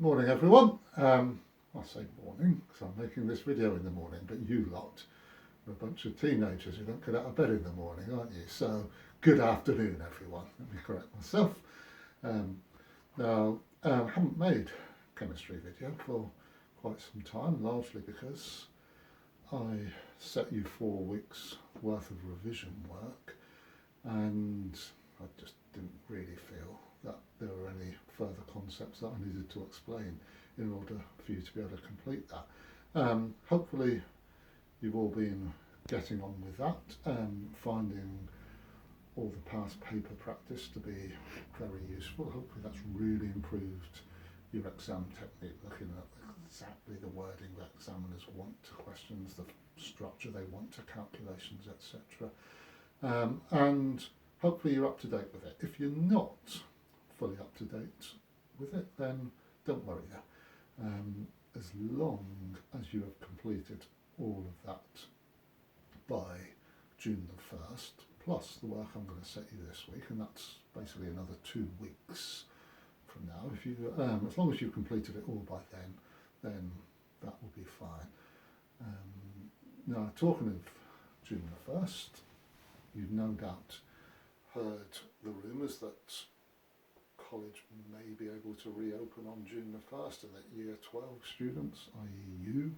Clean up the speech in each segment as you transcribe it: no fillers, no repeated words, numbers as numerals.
Morning everyone. I say morning because I'm making this video in the morning, but you lot are a bunch of teenagers who don't get out of bed in the morning, aren't you? So good afternoon everyone. Let me correct myself. I haven't made a chemistry video for quite some time, largely because I set you 4 weeks worth of revision work and I just didn't really feel that there were any further concepts that I needed to explain in order for you to be able to complete that. Hopefully you've all been getting on with that, finding all the past paper practice to be very useful. Hopefully that's really improved your exam technique, looking at exactly the wording that examiners want to questions, the structure they want to calculations, etc. And hopefully you're up to date with it. If you're not fully up to date with it, then don't worry. As long as you have completed all of that by June the 1st, plus the work I'm going to set you this week, and that's basically another 2 weeks from now. If you, as long as you've completed it all by then that will be fine. Now, talking of June the 1st, you've no doubt heard the rumours that college may be able to reopen on June the 1st and that Year 12 students, i.e. you,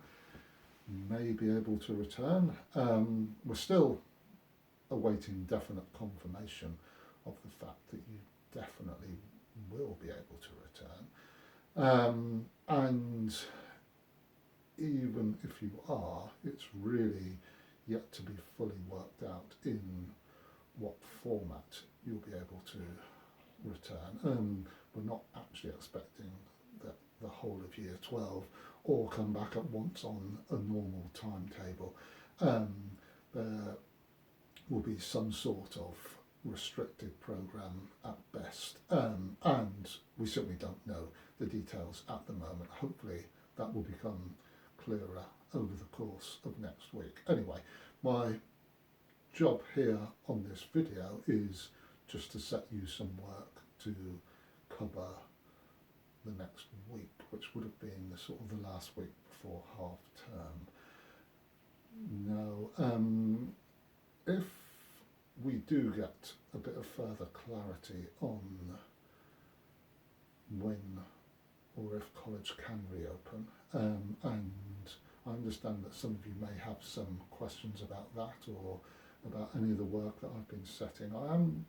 may be able to return. We're still awaiting definite confirmation of the fact that you definitely will be able to return. And even if you are, it's really yet to be fully worked out in what format you'll be able to return. We're not actually expecting that the whole of Year 12 all come back at once on a normal timetable. There will be some sort of restricted programme at best, and we certainly don't know the details at the moment. Hopefully that will become clearer over the course of next week. Anyway, my job here on this video is just to set you some work to cover the next week, which would have been the sort of the last week before half term. Now, if we do get a bit of further clarity on when or if college can reopen, and I understand that some of you may have some questions about that or about any of the work that I've been setting. I am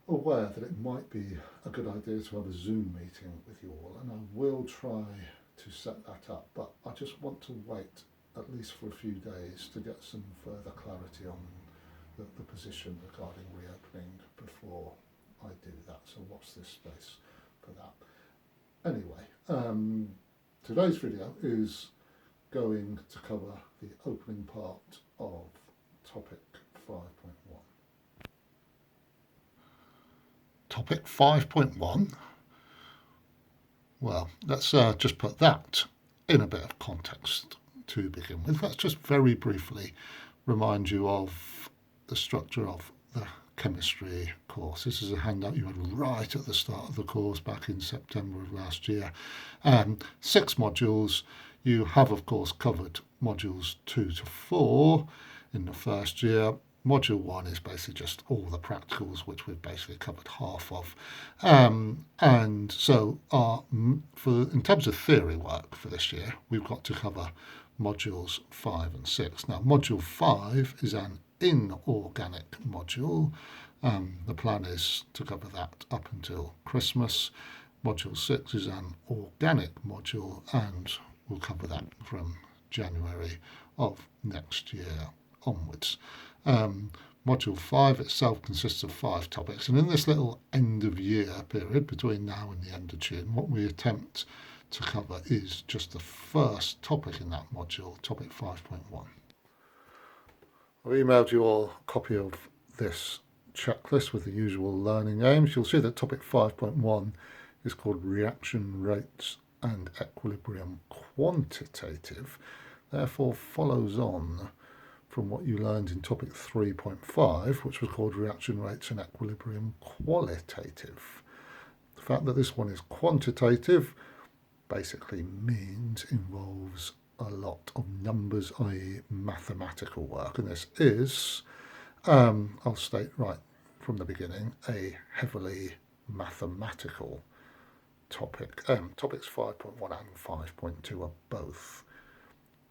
aware that it might be a good idea to have a Zoom meeting with you all, and I will try to set that up, but I just want to wait at least for a few days to get some further clarity on the position regarding reopening before I do that, so watch this space for that. Anyway, today's video is going to cover the opening part of topic 5.1. Topic 5.1, well, let's just put that in a bit of context to begin with. Let's just very briefly remind you of the structure of the chemistry course. This is a handout you had right at the start of the course back in September of last year. 6 modules. You have, of course, covered modules 2 to 4 in the first year. Module 1 is basically just all the practicals, which we've basically covered half of. And so in terms of theory work for this year, we've got to cover modules 5 and 6. Now, module 5 is an inorganic module. The plan is to cover that up until Christmas. Module 6 is an organic module, and we'll cover that from January of next year onwards. Module 5 itself consists of 5 topics, and in this little end of year period between now and the end of June, what we attempt to cover is just the first topic in that module, topic 5.1. I've emailed you all a copy of this checklist with the usual learning aims. You'll see that topic 5.1 is called Reaction Rates and Equilibrium Quantitative, therefore follows on from what you learned in topic 3.5, which was called Reaction Rates and Equilibrium Qualitative. fact that this one is quantitative basically means involves a lot of numbers, i.e. mathematical work, and this is, I'll state right from the beginning, a heavily mathematical topic. Topics 5.1 and 5.2 are both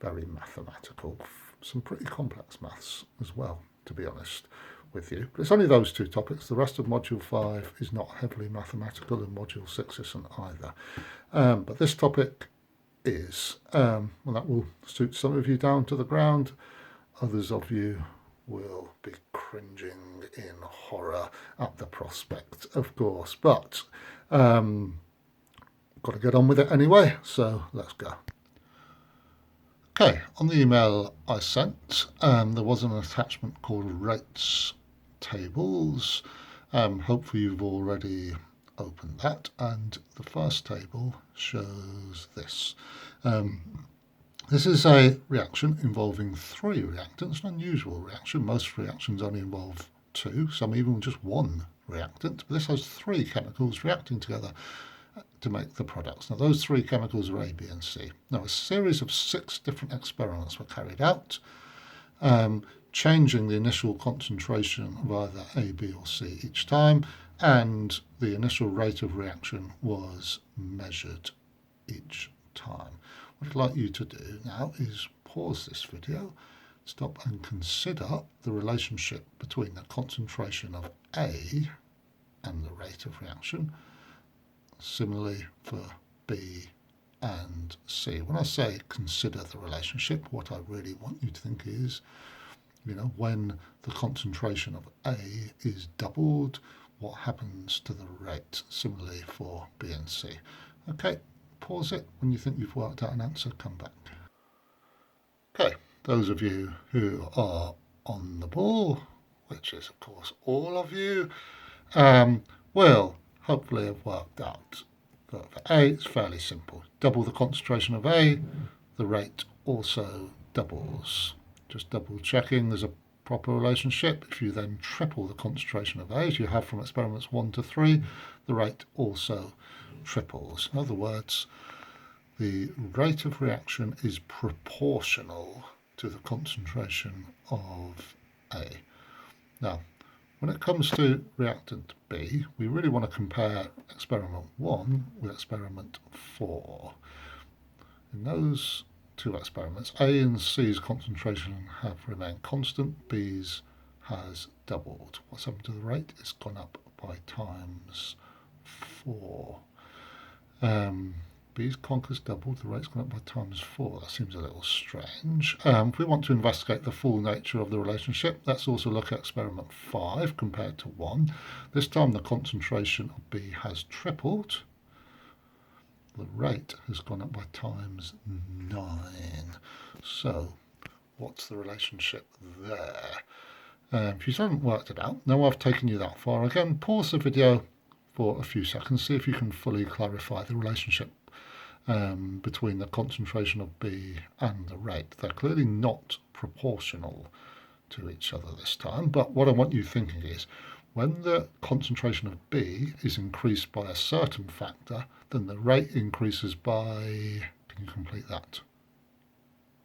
very mathematical, some pretty complex maths as well, to be honest with you. But it's only those two topics. The rest of Module 5 is not heavily mathematical, and Module 6 isn't either. But this topic is, and that will suit some of you down to the ground. Others of you will be cringing in horror at the prospect, of course. But got to get on with it anyway, so let's go. Okay, on the email I sent, there was an attachment called rates tables. Hopefully you've already opened that, and the first table shows this. This is a reaction involving 3 reactants, an unusual reaction. Most reactions only involve 2, some even just 1 reactant, but this has 3 chemicals reacting together to make the products. Now those 3 chemicals are A, B and C. Now a series of 6 different experiments were carried out, changing the initial concentration of either A, B or C each time, and the initial rate of reaction was measured each time. What I'd like you to do now is pause this video, stop and consider the relationship between the concentration of A and the rate of reaction. Similarly for B and C. When I say consider the relationship, what I really want you to think is, when the concentration of A is doubled, what happens to the rate? Similarly for B and C. Okay, pause it. When you think you've worked out an answer, come back. Okay, those of you who are on the ball, which is of course all of you, will hopefully have worked out that for A it's fairly simple. Double the concentration of A, the rate also doubles. Just double checking there's a proper relationship. If you then triple the concentration of A, as you have from experiments 1 to 3, the rate also triples. In other words, the rate of reaction is proportional to the concentration of A. Now, when it comes to reactant B, we really want to compare experiment 1 with experiment 4. In those 2 experiments, A and C's concentration have remained constant, B's has doubled. What's happened to the rate? It's gone up by times 4. B's conc has doubled, the rate's gone up by times 4. That seems a little strange. If we want to investigate the full nature of the relationship, let's also look at experiment 5 compared to 1. This time the concentration of B has tripled. The rate has gone up by times 9. So what's the relationship there? If you haven't worked it out, now I've taken you that far, again, pause the video for a few seconds, see if you can fully clarify the relationship between the concentration of B and the rate. They're clearly not proportional to each other this time, but what I want you thinking is, when the concentration of B is increased by a certain factor, then the rate increases by, can you complete that?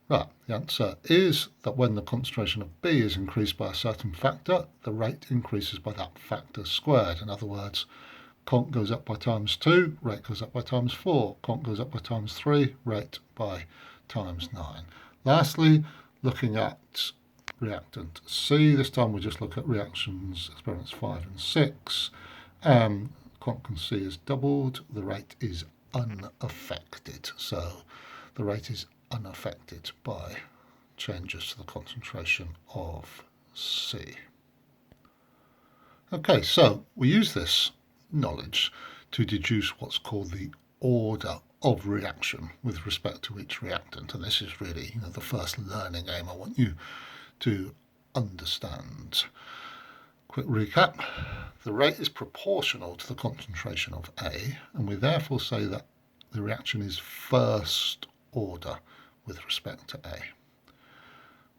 Right, the answer is that when the concentration of B is increased by a certain factor, the rate increases by that factor squared. In other words, conc goes up by times 2, rate goes up by times 4, conc goes up by times 3, rate by times 9. Lastly, looking at reactant C, this time we'll just look at reactions, experiments 5 and 6. Conc C is doubled, the rate is unaffected. So the rate is unaffected by changes to the concentration of C. Okay, so we use this knowledge to deduce what's called the order of reaction with respect to each reactant, and this is really the first learning aim I want you to understand. Quick recap, the rate is proportional to the concentration of A, and we therefore say that the reaction is first order with respect to A.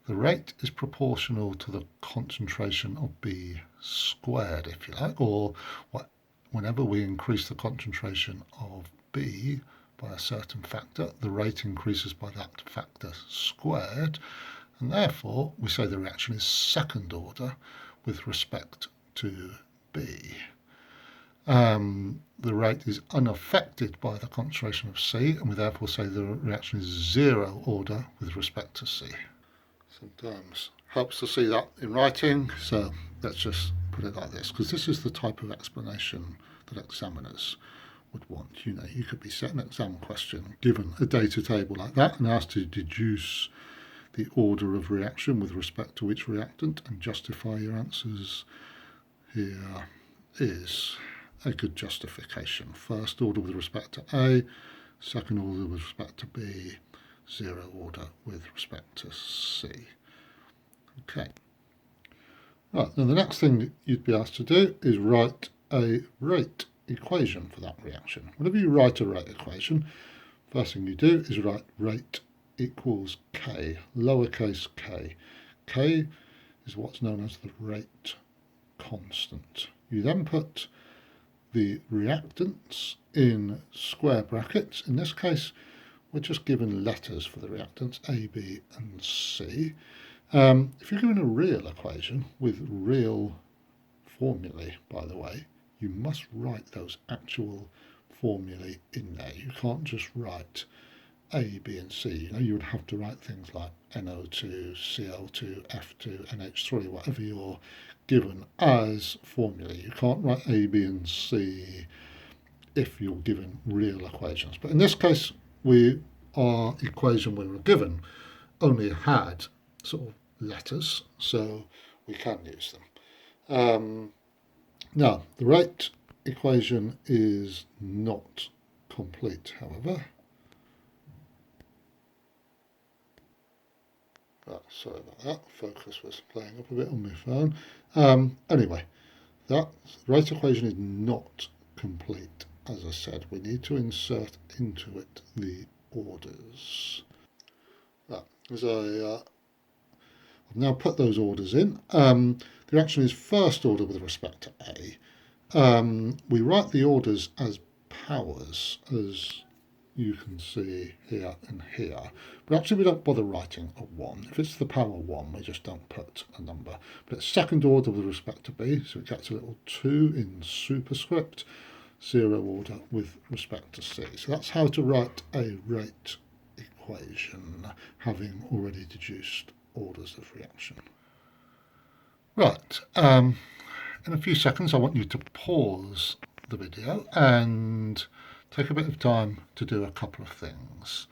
The rate is proportional to the concentration of B squared, if you like, or what whenever we increase the concentration of B by a certain factor, the rate increases by that factor squared, and therefore we say the reaction is second order with respect to B. The rate is unaffected by the concentration of C, and we therefore say the reaction is zero order with respect to C. Sometimes helps to see that in writing, so let's just put it like this, because this is the type of explanation that examiners would want. You know, you could be set an exam question given a data table like that and asked to deduce the order of reaction with respect to each reactant and justify your answers. Here is a good justification. First order with respect to A, second order with respect to B, zero order with respect to C. Okay. Right, now the next thing that you'd be asked to do is write a rate equation for that reaction. Whenever you write a rate equation, first thing you do is write rate equals K, lowercase k. K is what's known as the rate constant. You then put the reactants in square brackets. In this case, we're just given letters for the reactants, A, B, and C. If you're given a real equation with real formulae, by the way, you must write those actual formulae in there. You can't just write A, B, and C. You know, you would have to write things like NO2, Cl2, F2, NH3, whatever you're given as formulae. You can't write A, B, and C if you're given real equations. But in this case, our equation we were given only had sort of letters, so we can use them. Now, the rate equation is not complete, however. Sorry about that, focus was playing up a bit on my phone. Anyway, that rate equation is not complete. As I said, we need to insert into it the orders. As I've now put those orders in. The reaction is first order with respect to A. We write the orders as powers, as you can see here and here. But actually we don't bother writing a 1. If it's the power 1, we just don't put a number. But it's second order with respect to B, so it gets a little 2 in superscript, zero order with respect to C. So that's how to write a rate equation, having already deduced orders of reaction. Right, in a few seconds I want you to pause the video and take a bit of time to do a couple of things.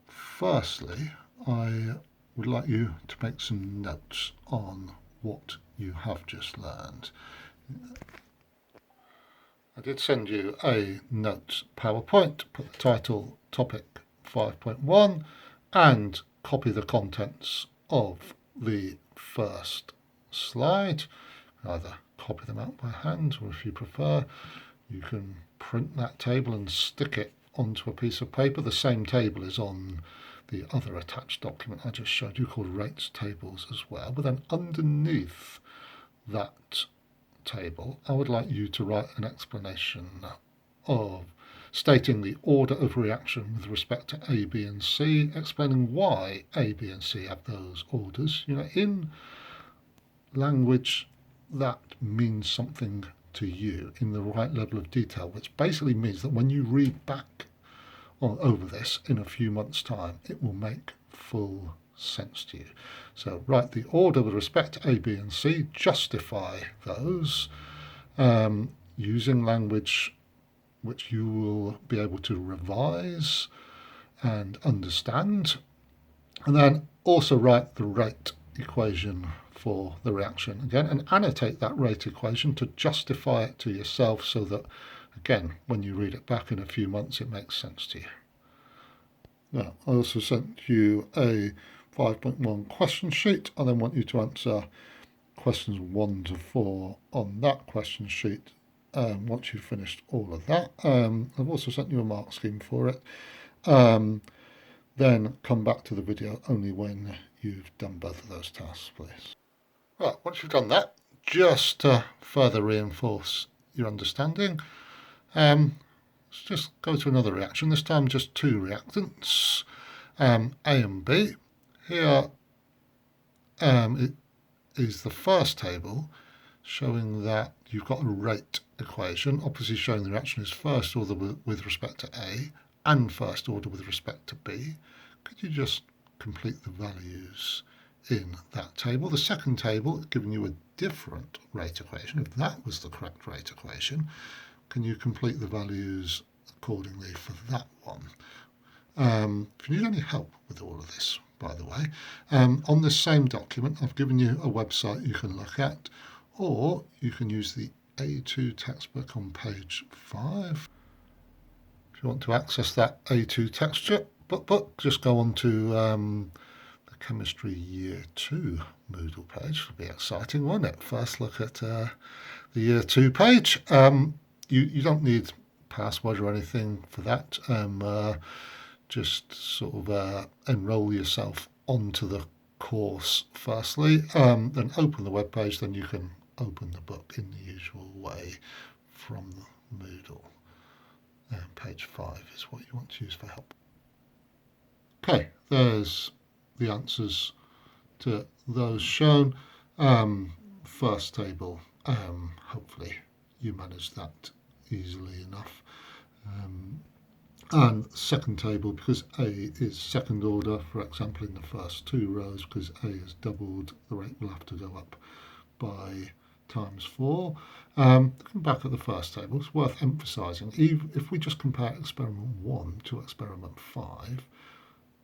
Firstly, I would like you to make some notes on what you have just learned. I did send you a notes PowerPoint, put the title topic 5.1 and copy the contents of the first slide. Either copy them out by hand, or if you prefer, you can print that table and stick it onto a piece of paper. The same table is on the other attached document I just showed you called rates tables as well. But then underneath that table, I would like you to write an explanation of stating the order of reaction with respect to A, B, and C, explaining why A, B, and C have those orders, you know, in language that means something to you in the right level of detail, which basically means that when you read back over this in a few months' time, it will make full sense to you. So write the order with respect to A, B, and C, justify those using language which you will be able to revise and understand, and then also write the rate equation for the reaction again and annotate that rate equation to justify it to yourself so that, again, when you read it back in a few months, it makes sense to you. Now, I also sent you a 5.1 question sheet. I then want you to answer questions 1 to 4 on that question sheet once you've finished all of that. I've also sent you a mark scheme for it. Then come back to the video only when you've done both of those tasks, please. Right, once you've done that, just to further reinforce your understanding, Let's just go to another reaction, this time just two reactants, A and B. Here it is the first table showing that you've got a rate equation, obviously showing the reaction is first order with respect to A and first order with respect to B. Could you just complete the values in that table? The second table, giving you a different rate equation. If that was the correct rate equation, can you complete the values accordingly for that one? If you need any help with all of this, by the way, on this same document, I've given you a website you can look at, or you can use the A2 textbook on page 5. If you want to access that A2 texture book, just go on to the Chemistry Year 2 Moodle page. It'll be exciting, won't it? First look at the Year 2 page. You don't need password or anything for that. Just sort of enroll yourself onto the course firstly, then open the web page, then you can open the book in the usual way from the Moodle. Page 5 is what you want to use for help. Okay, there's the answers to those shown. First table, hopefully you managed that easily enough. And second table, because A is second order, for example in the first two rows, because A is doubled, the rate will have to go up by times 4. Looking back at the first table, it's worth emphasising, if we just compare experiment 1 to experiment 5,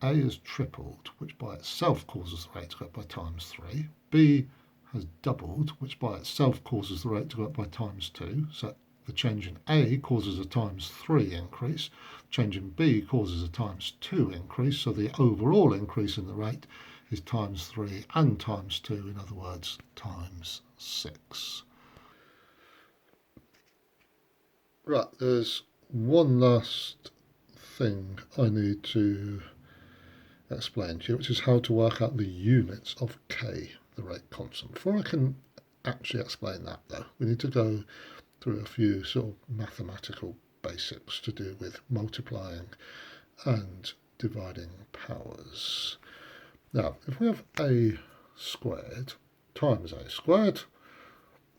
A has tripled, which by itself causes the rate to go up by times 3. B has doubled, which by itself causes the rate to go up by times 2. So the change in A causes a times 3 increase. Change in B causes a times 2 increase. So the overall increase in the rate is times 3 and times 2, in other words, times 6. Right, there's one last thing I need to explain to you, which is how to work out the units of K, the rate constant. Before I can actually explain that though, we need to go through a few sort of mathematical basics to do with multiplying and dividing powers. Now, if we have A squared times A squared,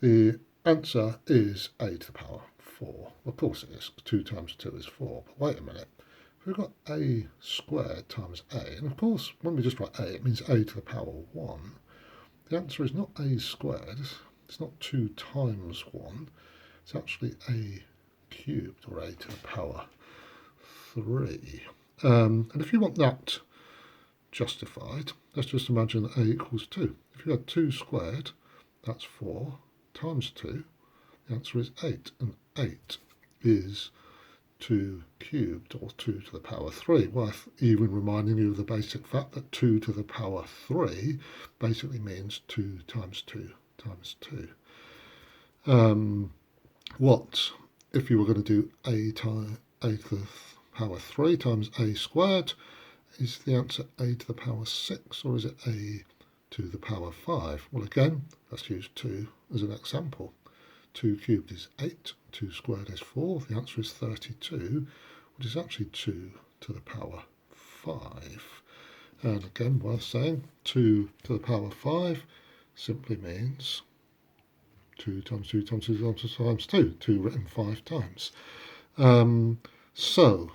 the answer is A to the power 4. Of course it is, 2 times 2 is 4, but wait a minute. If we've got A squared times A, and of course when we just write A, it means A to the power 1. The answer is not A squared, it's not 2 times 1, it's actually A cubed, or A to the power 3. And if you want that justified, let's just imagine that A equals 2. If you had 2 squared, that's 4, times 2, the answer is 8, and 8 is 2 cubed, or 2 to the power 3. Worth even reminding you of the basic fact that 2 to the power 3 basically means 2 times 2 times 2. What if you were going to do A to the power 3 times A squared? Is the answer A to the power 6, or is it A to the power 5? Well, again, let's use 2 as an example. 2 cubed is 8, 2 squared is 4. The answer is 32, which is actually 2 to the power 5. And again, worth saying, 2 to the power 5 simply means 2 times 2 times 2 times 2, 2 written 5 times. So,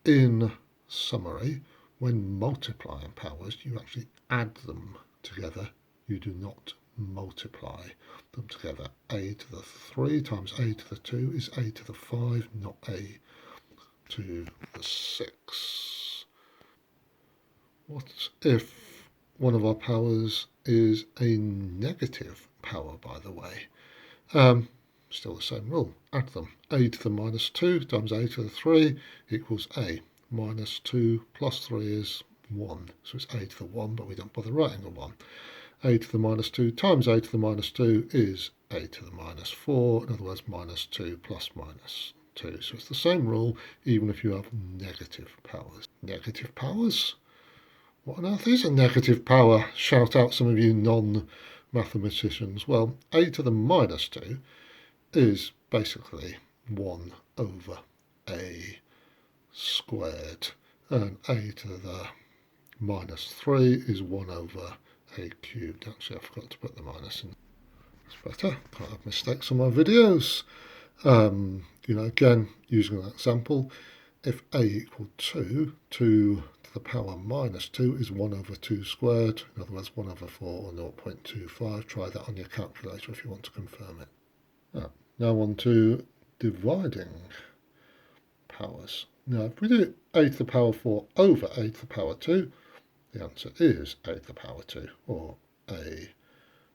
in summary, when multiplying powers, you actually add them together. You do not multiply them together. A to the 3 times A to the 2 is A to the 5, not A to the 6. What if one of our powers is a negative power, by the way? Still the same rule. Add them. A to the minus 2 times A to the 3 equals A. Minus 2 plus 3 is 1. So it's A to the 1, but we don't bother writing a 1. A to the minus 2 times A to the minus 2 is A to the minus 4. In other words, minus 2 plus minus 2. So it's the same rule even if you have negative powers. Negative powers? What on earth is a negative power? Shout out some of you non-mathematicians. Well, A to the minus 2 is basically 1 over a squared, and a to the minus 3 is 1 over a cubed. Actually, I forgot to put the minus in. It's better, can't have mistakes on my videos. Again, using that example, if a equal 2, 2 to the power minus 2 is 1 over 2 squared, in other words 1 over 4 or 0.25. Try that on your calculator if you want to confirm it. Now on to dividing powers. Now if we do a to the power 4 over a to the power 2, the answer is a to the power 2, or a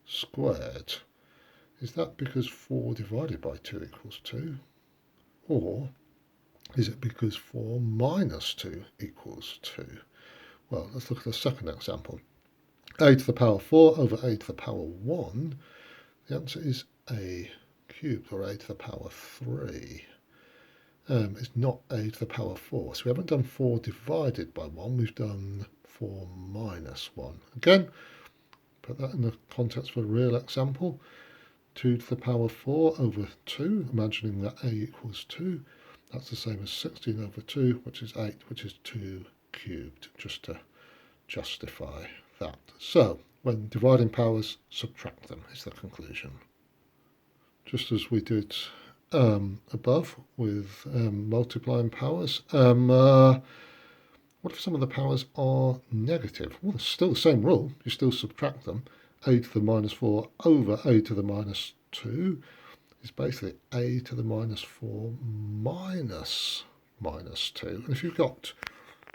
squared. Is that because 4 divided by 2 equals 2? Or is it because 4 minus 2 equals 2? Well, let's look at the second example. A to the power 4 over a to the power 1. The answer is a cubed, or a to the power 3. It's not a to the power 4. So we haven't done 4 divided by 1, we've done 4 minus 1. Again, put that in the context of a real example. 2 to the power 4 over 2, imagining that a equals 2. That's the same as 16 over 2, which is 8, which is 2 cubed, just to justify that. So, when dividing powers, subtract them, is the conclusion. Just as we did above with multiplying powers. What if some of the powers are negative? Well, it's still the same rule. You still subtract them. A to the minus 4 over a to the minus 2 is basically a to the minus 4 minus 2. And if you've got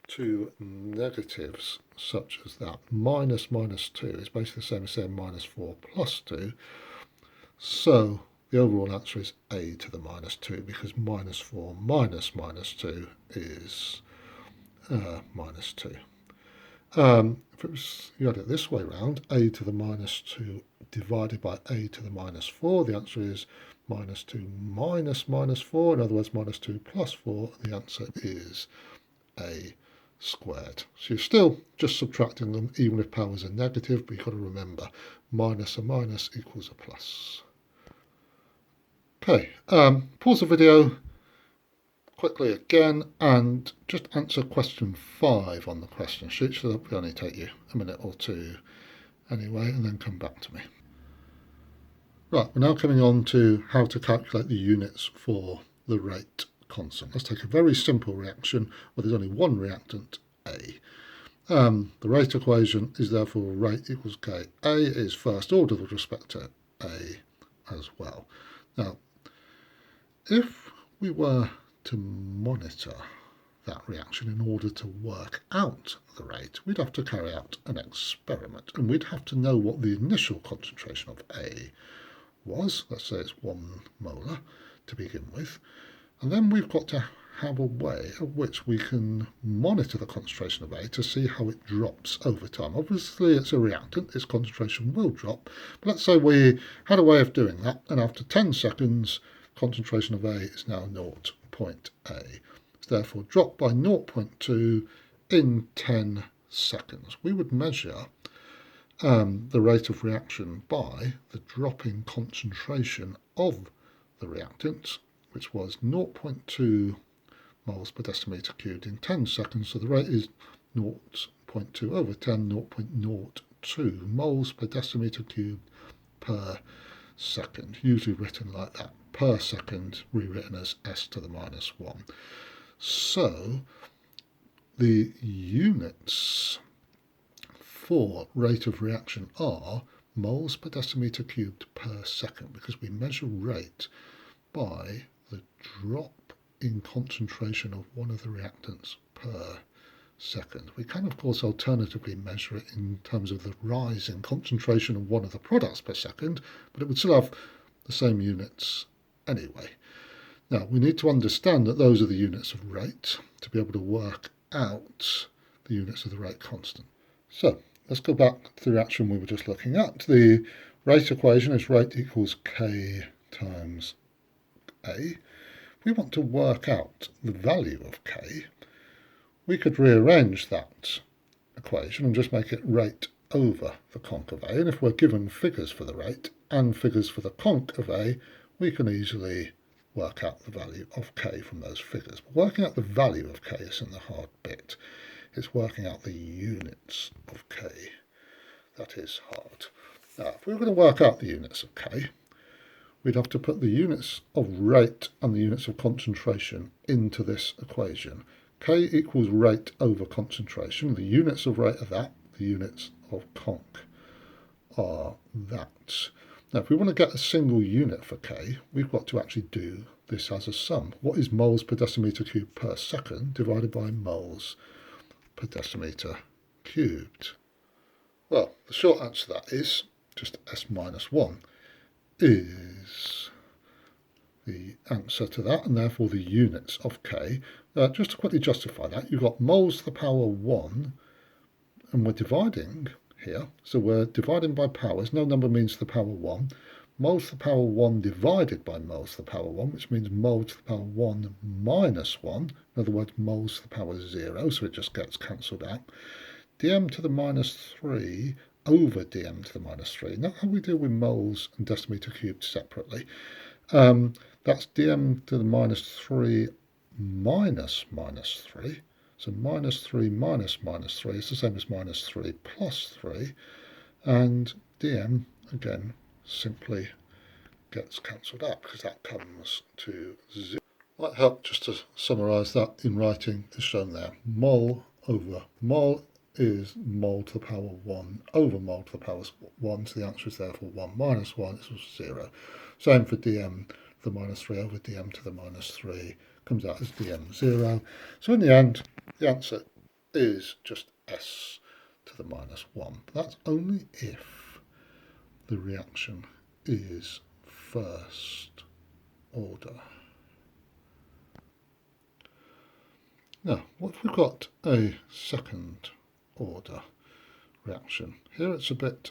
two negatives such as that, minus 2 is basically the same as saying minus 4 plus 2. So the overall answer is a to the minus 2, because minus 4 minus 2 is minus 2. If you had it this way round, a to the minus 2 divided by a to the minus 4, the answer is minus 2 minus 4, in other words minus 2 plus 4, the answer is a squared. So you're still just subtracting them even if powers are negative, but you've got to remember minus a minus equals a plus. Okay, pause the video quickly again and just answer question 5 on the question sheet, so that will only take you a minute or two anyway, and then come back to me. Right, we're now coming on to how to calculate the units for the rate constant. Let's take a very simple reaction where there's only one reactant, A. The rate equation is therefore rate equals K. A is first order with respect to A as well. Now, if we were to monitor that reaction in order to work out the rate, we'd have to carry out an experiment, and we'd have to know what the initial concentration of A was. Let's say it's 1 molar to begin with, and then we've got to have a way of which we can monitor the concentration of A to see how it drops over time. Obviously it's a reactant, its concentration will drop, but let's say we had a way of doing that, and after 10 seconds concentration of A is now 0.8. It's therefore dropped by 0.2 in 10 seconds. We would measure the rate of reaction by the drop in concentration of the reactant, which was 0.2 moles per decimeter cubed in 10 seconds. So the rate is 0.2 over 10, 0.02 moles per decimeter cubed per second, usually written like that, per second, rewritten as s to the minus 1. So the units for rate of reaction are moles per decimeter cubed per second, because we measure rate by the drop in concentration of one of the reactants per second. We can, of course, alternatively measure it in terms of the rise in concentration of one of the products per second, but it would still have the same units anyway. Now, we need to understand that those are the units of rate to be able to work out the units of the rate constant. So, let's go back to the reaction we were just looking at. The rate equation is rate equals K times A. If we want to work out the value of K, we could rearrange that equation and just make it rate over the conc of A. And if we're given figures for the rate and figures for the conc of A, we can easily work out the value of k from those figures. But working out the value of k isn't the hard bit. It's working out the units of k. That is hard. Now, if we were going to work out the units of k, we'd have to put the units of rate and the units of concentration into this equation. K equals rate over concentration. The units of rate are that. The units of conc are that. Now, if we want to get a single unit for K, we've got to actually do this as a sum. What is moles per decimetre cubed per second divided by moles per decimetre cubed? Well, the short answer to that is just S minus 1 is the answer to that, and therefore the units of K. Just to quickly justify that, you've got moles to the power 1, and we're dividing here, so we're dividing by powers. No number means to the power 1. Moles to the power 1 divided by moles to the power 1, which means moles to the power 1 minus 1. In other words, moles to the power 0, so it just gets cancelled out. dm to the minus 3 over dm to the minus 3. Not how we deal with moles and decimetre cubed separately. That's dm to the minus 3 minus 3. So minus 3 minus minus 3 is the same as minus 3 plus 3. And dm, again, simply gets cancelled out because that comes to 0. Might help just to summarise that in writing is shown there. Mole over mole is mole to the power 1 over mole to the power 1. So the answer is therefore 1 minus 1 is 0. Same for dm to the minus 3 over dm to the minus 3. Comes out as dm 0. So in the end, the answer is just s to the minus 1. But that's only if the reaction is first order. Now, what if we've got a second order reaction? Here it's a bit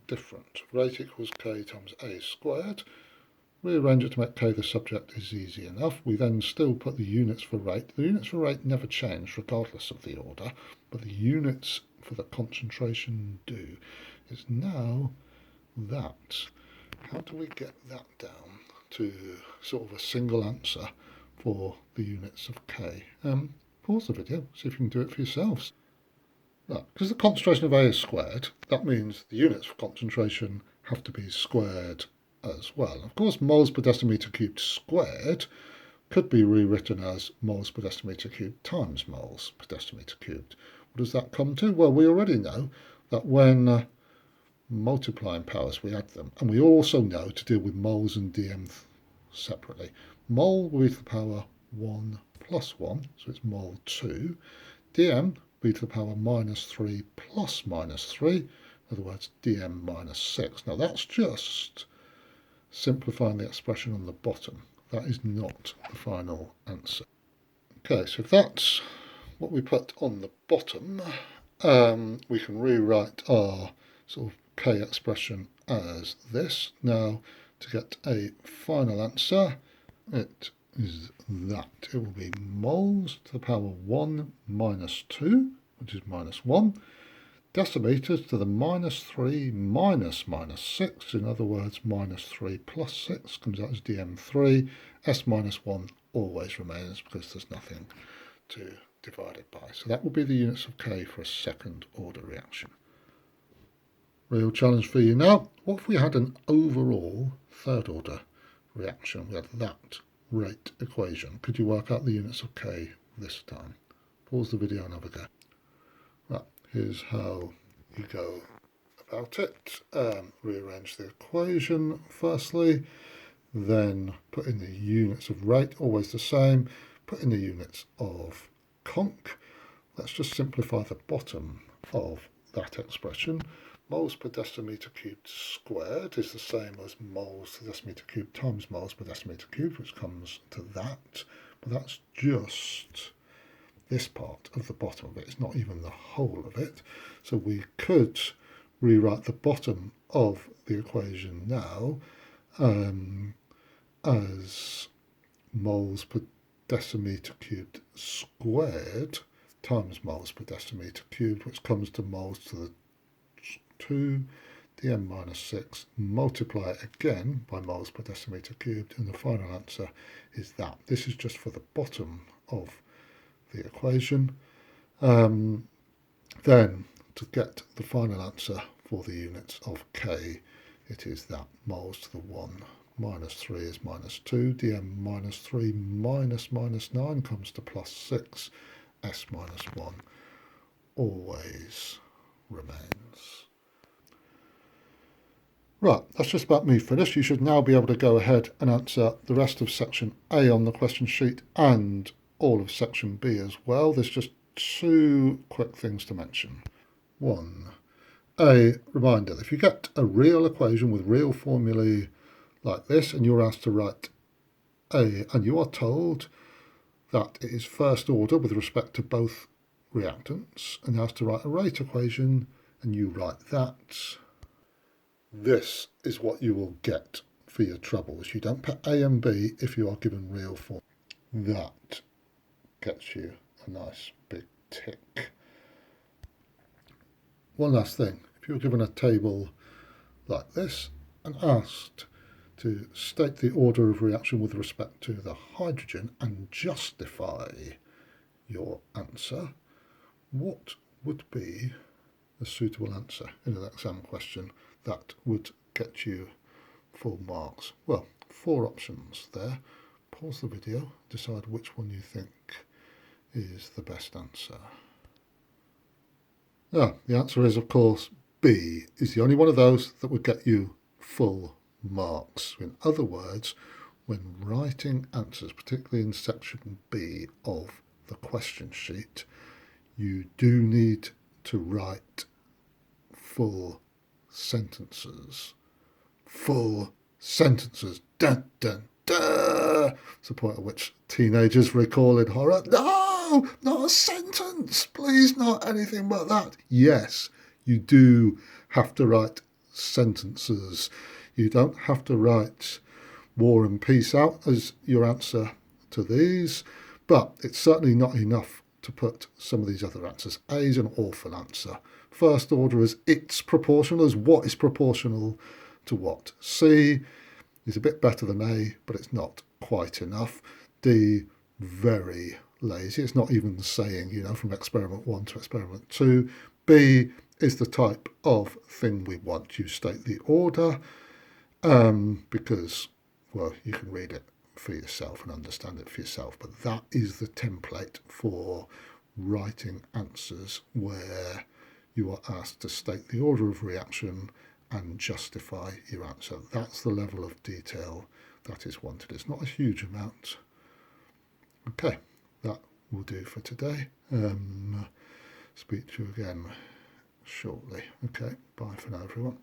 different. Rate equals k times a squared. Rearrange it to make k the subject is easy enough. We then still put the units for rate. The units for rate never change regardless of the order, but the units for the concentration do. It's now that. How do we get that down to sort of a single answer for the units of k? Pause the video, see if you can do it for yourselves. Now, because the concentration of A is squared, that means the units for concentration have to be squared as well. Of course, moles per decimetre cubed squared could be rewritten as moles per decimetre cubed times moles per decimetre cubed. What does that come to? Well, we already know that when multiplying powers, we add them. And we also know to deal with moles and dm separately. Mole will be to the power 1 plus 1, so it's mole 2. dm will be to the power minus 3 plus minus 3, in other words, dm minus 6. Now that's just simplifying the expression on the bottom. That is not the final answer. Okay, so if that's what we put on the bottom, we can rewrite our sort of k expression as this. Now, to get a final answer, it is that. It will be moles to the power 1 minus 2, which is minus 1, decimeters to the minus 3 minus minus 6, in other words, minus 3 plus 6 comes out as dm3. S minus 1 always remains because there's nothing to divide it by. So that will be the units of k for a second order reaction. Real challenge for you now. What if we had an overall third order reaction? We had that rate equation. Could you work out the units of k this time? Pause the video and have a go. Right, here's how you go about it. Rearrange the equation firstly, then put in the units of rate, always the same. Put in the units of conc. Let's just simplify the bottom of that expression. Moles per decimetre cubed squared is the same as moles per decimetre cubed times moles per decimetre cubed, which comes to that. But that's just this part of the bottom of it. It's not even the whole of it. So we could rewrite the bottom of the equation now as moles per decimetre cubed squared times moles per decimetre cubed, which comes to moles to the 2 dm minus 6, multiply it again by moles per decimeter cubed, and the final answer is that. This is just for the bottom of the equation. Then, to get the final answer for the units of K, it is that moles to the 1 minus 3 is minus 2, dm minus 3 minus 9 comes to plus 6, s minus 1 always remains. Right, that's just about me finished. You should now be able to go ahead and answer the rest of section A on the question sheet and all of section B as well. There's just 2 quick things to mention. 1. A reminder, if you get a real equation with real formulae like this and you're asked to write A, and you are told that it is first order with respect to both reactants, and you're asked to write a rate equation and you write that, this is what you will get for your troubles. You don't put A and B if you are given real form. That gets you a nice big tick. One last thing, if you're given a table like this and asked to state the order of reaction with respect to the hydrogen and justify your answer, what would be the suitable answer in an exam question that would get you full marks? Well, 4 options there. Pause the video, decide which one you think is the best answer. The answer is, of course, B is the only one of those that would get you full marks. In other words, when writing answers, particularly in section B of the question sheet, you do need to write full sentences. Full sentences. Dun, dun, dun. It's the point at which teenagers recall in horror, no, not a sentence, please, not anything but that. Yes, you do have to write sentences. You don't have to write war and peace out as your answer to these, but it's certainly not enough to put some of these other answers. A is an awful answer. First order is it's proportional, as what is proportional to what. C is a bit better than A, but it's not quite enough. D, very lazy. It's not even saying, from experiment 1 to experiment 2. B is the type of thing we want. You state the order because, well, you can read it for yourself and understand it for yourself, but that is the template for writing answers where you are asked to state the order of reaction and justify your answer. That's the level of detail that is wanted. It's not a huge amount. Okay, that will do for today. Speak to you again shortly. Okay, bye for now, everyone.